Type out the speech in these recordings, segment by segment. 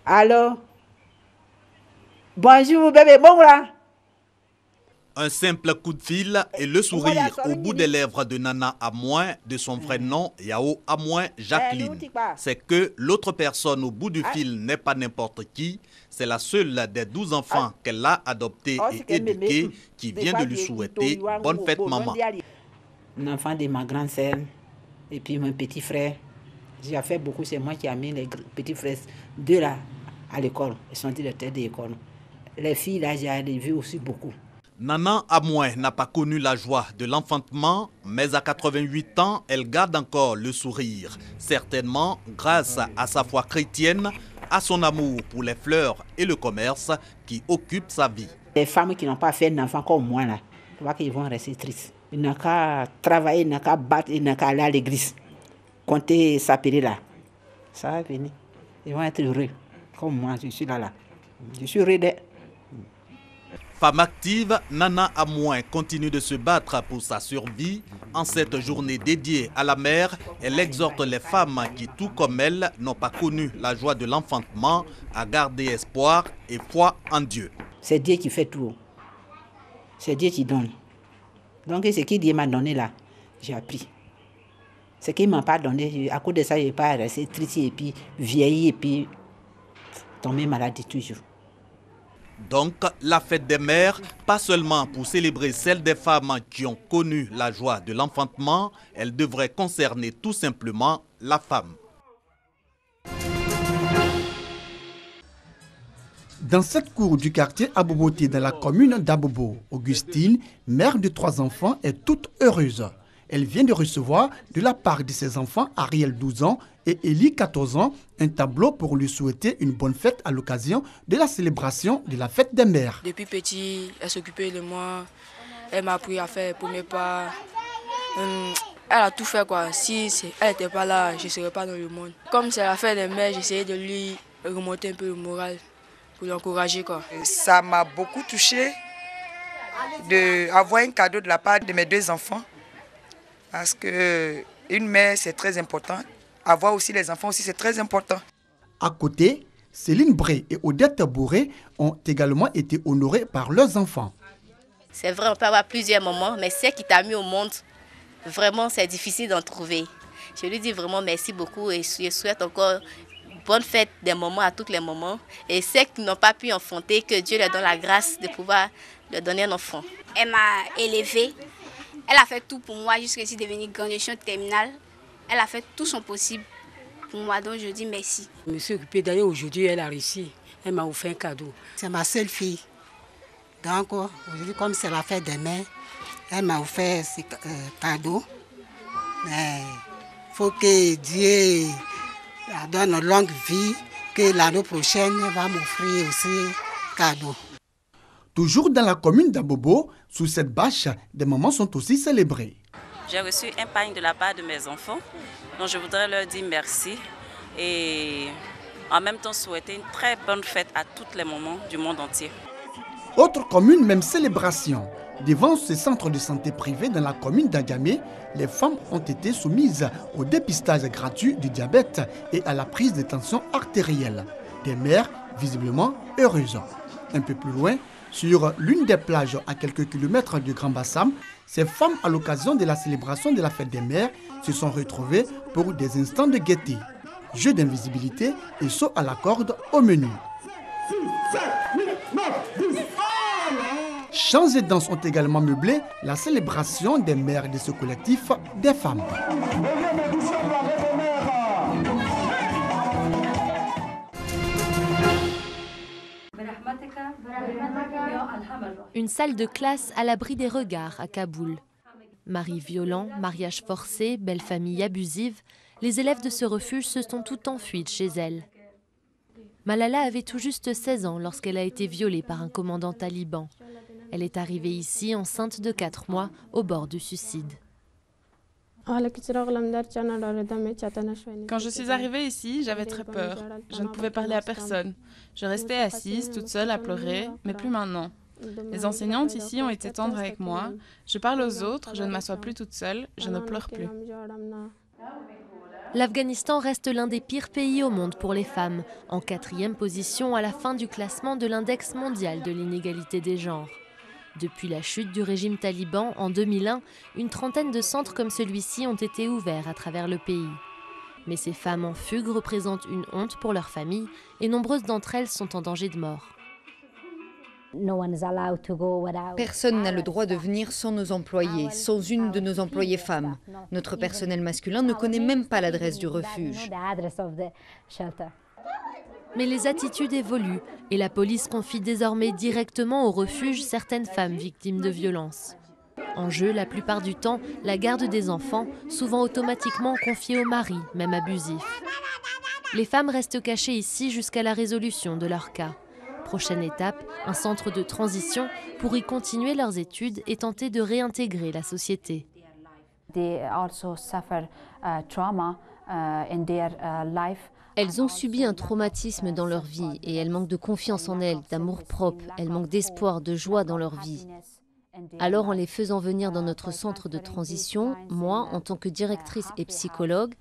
Alors, bonjour bébé, bon là. Un simple coup de fil et le sourire au bout des lèvres de Nana Amouin, de son vrai nom Yao Amouin Jacqueline. C'est que l'autre personne au bout du fil n'est pas n'importe qui, c'est la seule des 12 enfants qu'elle a adoptés et éduqués qui vient de lui souhaiter bonne fête maman. Un enfant de ma grande sœur et puis mon petit frère. J'ai fait beaucoup, c'est moi qui ai mis les petits frères, deux là à l'école, ils sont directeurs d'école. Les filles là, j'ai vu aussi beaucoup. Nana Amouin n'a pas connu la joie de l'enfantement, mais à 88 ans, elle garde encore le sourire. Certainement grâce à sa foi chrétienne, à son amour pour les fleurs et le commerce qui occupe sa vie. Les femmes qui n'ont pas fait d'enfant comme moi, là, tu vois qu'ils vont rester tristes. Ils n'ont qu'à travailler, ils n'ont qu'à battre, ils n'ont qu'à aller à l'église. Compter s'appeler là. Ça va venir. Ils vont être heureux. Comme moi, je suis là. Je suis heureux d'être. Femme active, Nana Amouin continue de se battre pour sa survie. En cette journée dédiée à la mère, elle exhorte les femmes qui, tout comme elle, n'ont pas connu la joie de l'enfantement, à garder espoir et foi en Dieu. C'est Dieu qui fait tout. C'est Dieu qui donne. Donc ce que Dieu m'a donné là, j'ai appris. Ce qu'il ne m'a pas donné, à cause de ça, je ne vais pas rester triste et puis vieillir et puis tomber malade toujours. Donc, la fête des mères, pas seulement pour célébrer celle des femmes qui ont connu la joie de l'enfantement, elle devrait concerner tout simplement la femme. Dans cette cour du quartier Aboboté dans la commune d'Abobo, Augustine, mère de 3 enfants, est toute heureuse. Elle vient de recevoir de la part de ses enfants Ariel 12 ans et Élie 14 ans un tableau pour lui souhaiter une bonne fête à l'occasion de la célébration de la fête des mères. Depuis petit, elle s'occupait de moi, elle m'a appris à faire le premier pas. Elle a tout fait quoi. Si elle n'était pas là, je ne serais pas dans le monde. Comme c'est la fête des mères, j'essayais de lui remonter un peu le moral pour l'encourager quoi. Ça m'a beaucoup touchée d'avoir un cadeau de la part de mes 2 enfants. Parce qu'une mère, c'est très important. Avoir aussi les enfants aussi, c'est très important. À côté, Céline Bré et Odette Bourré ont également été honorées par leurs enfants. C'est vrai, on peut avoir plusieurs moments, mais celle qui t'a mis au monde, vraiment, c'est difficile d'en trouver. Je lui dis vraiment merci beaucoup et je souhaite encore bonne fête des moments à tous les moments. Et celles qui n'ont pas pu enfanter, que Dieu leur donne la grâce de pouvoir leur donner un enfant. Elle m'a élevée. Elle a fait tout pour moi jusqu'à ce que je suis devenue grande gestion terminale. Elle a fait tout son possible pour moi, donc je dis merci. Je me suis occupée d'ailleurs aujourd'hui, elle a réussi. Elle m'a offert un cadeau. C'est ma seule fille. Donc aujourd'hui, comme c'est la fête des mères, elle m'a offert ce cadeau. Mais il faut que Dieu la donne une longue vie, que l'année prochaine, elle va m'offrir aussi un cadeau. Toujours dans la commune d'Abobo, sous cette bâche, des moments sont aussi célébrés. J'ai reçu un pain de la part de mes enfants, donc je voudrais leur dire merci et en même temps souhaiter une très bonne fête à tous les moments du monde entier. Autre commune, même célébration. Devant ce centre de santé privé dans la commune d'Agamé, les femmes ont été soumises au dépistage gratuit du diabète et à la prise de tension artérielle. Des mères visiblement heureuses. Un peu plus loin, sur l'une des plages à quelques kilomètres du Grand Bassam, ces femmes, à l'occasion de la célébration de la fête des mères, se sont retrouvées pour des instants de gaieté. Jeu d'invisibilité et saut à la corde au menu. Chants et danses ont également meublé la célébration des mères de ce collectif des femmes. Une salle de classe à l'abri des regards à Kaboul. Mari violent, mariage forcé, belle famille abusive, les élèves de ce refuge se sont tout enfuis de chez elle. Malala avait tout juste 16 ans lorsqu'elle a été violée par un commandant taliban. Elle est arrivée ici enceinte de 4 mois, au bord du suicide. Quand je suis arrivée ici, j'avais très peur. Je ne pouvais parler à personne. Je restais assise, toute seule, à pleurer, mais plus maintenant. Les enseignantes ici ont été tendres avec moi. Je parle aux autres, je ne m'assois plus toute seule, je ne pleure plus. L'Afghanistan reste l'un des pires pays au monde pour les femmes, en 4e position à la fin du classement de l'index mondial de l'inégalité des genres. Depuis la chute du régime taliban en 2001, une trentaine de centres comme celui-ci ont été ouverts à travers le pays. Mais ces femmes en fugue représentent une honte pour leurs familles et nombreuses d'entre elles sont en danger de mort. Personne n'a le droit de venir sans nos employés, sans une de nos employées femmes. Notre personnel masculin ne connaît même pas l'adresse du refuge. Mais les attitudes évoluent et la police confie désormais directement au refuge certaines femmes victimes de violences. En jeu, la plupart du temps, la garde des enfants, souvent automatiquement confiée au mari, même abusif. Les femmes restent cachées ici jusqu'à la résolution de leur cas. Prochaine étape, un centre de transition pour y continuer leurs études et tenter de réintégrer la société. Elles ont subi un traumatisme dans leur vie et elles manquent de confiance en elles, d'amour-propre, elles manquent d'espoir, de joie dans leur vie. Alors en les faisant venir dans notre centre de transition, moi, en tant que directrice et psychologue,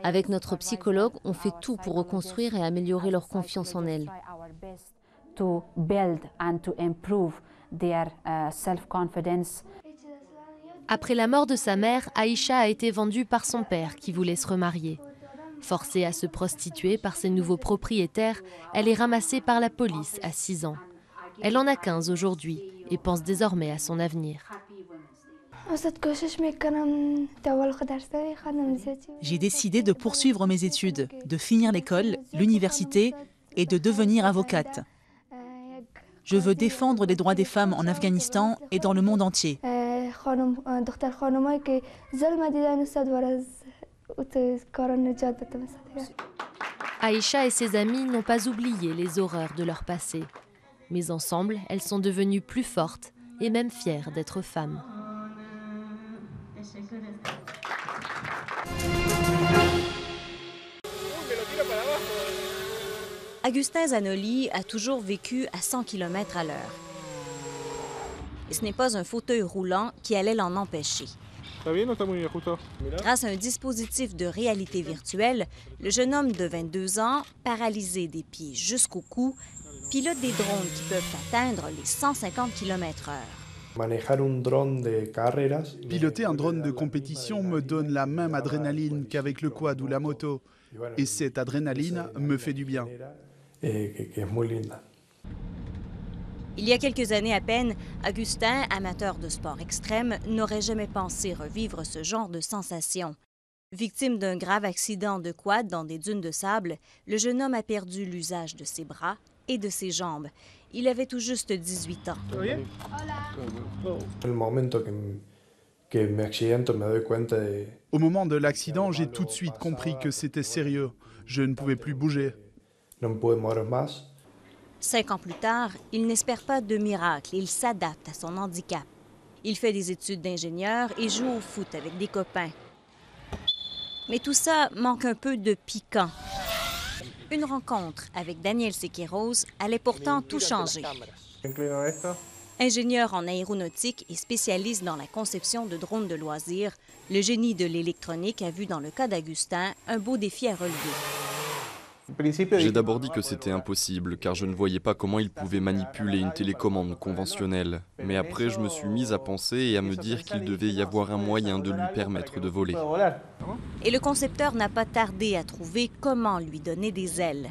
avec notre psychologue, on fait tout pour reconstruire et améliorer leur confiance en elles. Après la mort de sa mère, Aïcha a été vendue par son père qui voulait se remarier. Forcée à se prostituer par ses nouveaux propriétaires, elle est ramassée par la police à 6 ans. Elle en a 15 aujourd'hui et pense désormais à son avenir. J'ai décidé de poursuivre mes études, de finir l'école, l'université et de devenir avocate. Je veux défendre les droits des femmes en Afghanistan et dans le monde entier. Aïcha et ses amis n'ont pas oublié les horreurs de leur passé. Mais ensemble, elles sont devenues plus fortes et même fières d'être femmes. Agustin Zanoli a toujours vécu à 100 km à l'heure. Et ce n'est pas un fauteuil roulant qui allait l'en empêcher. Grâce à un dispositif de réalité virtuelle, le jeune homme de 22 ans, paralysé des pieds jusqu'au cou, pilote des drones qui peuvent atteindre les 150 km/h. Piloter un drone de compétition me donne la même adrénaline qu'avec le quad ou la moto. Et cette adrénaline me fait du bien. Il y a quelques années à peine, Agustin, amateur de sport extrême, n'aurait jamais pensé revivre ce genre de sensation. Victime d'un grave accident de quad dans des dunes de sable, le jeune homme a perdu l'usage de ses bras et de ses jambes. Il avait tout juste 18 ans. Au moment de l'accident, j'ai tout de suite compris que c'était sérieux. Je ne pouvais plus bouger. 5 ans plus tard, il n'espère pas de miracle. Il s'adapte à son handicap. Il fait des études d'ingénieur et joue au foot avec des copains. Mais tout ça manque un peu de piquant. Une rencontre avec Daniel Sequeiros allait pourtant tout changer. Ingénieur en aéronautique et spécialiste dans la conception de drones de loisirs, le génie de l'électronique a vu dans le cas d'Agustin un beau défi à relever. J'ai d'abord dit que c'était impossible, car je ne voyais pas comment il pouvait manipuler une télécommande conventionnelle. Mais après, je me suis mise à penser et à me dire qu'il devait y avoir un moyen de lui permettre de voler. Et le concepteur n'a pas tardé à trouver comment lui donner des ailes.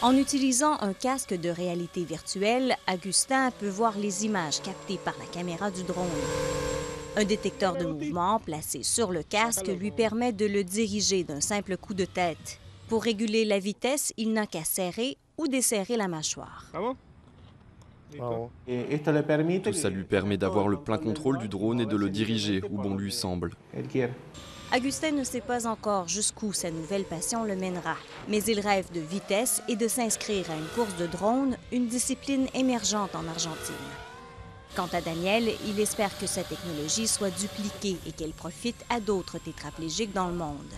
En utilisant un casque de réalité virtuelle, Agustin peut voir les images captées par la caméra du drone. Un détecteur de mouvement placé sur le casque lui permet de le diriger d'un simple coup de tête. Pour réguler la vitesse, il n'a qu'à serrer ou desserrer la mâchoire. Tout ça lui permet d'avoir le plein contrôle du drone et de le diriger où bon lui semble. Agustin ne sait pas encore jusqu'où sa nouvelle passion le mènera, mais il rêve de vitesse et de s'inscrire à une course de drone, une discipline émergente en Argentine. Quant à Daniel, il espère que sa technologie soit dupliquée et qu'elle profite à d'autres tétraplégiques dans le monde.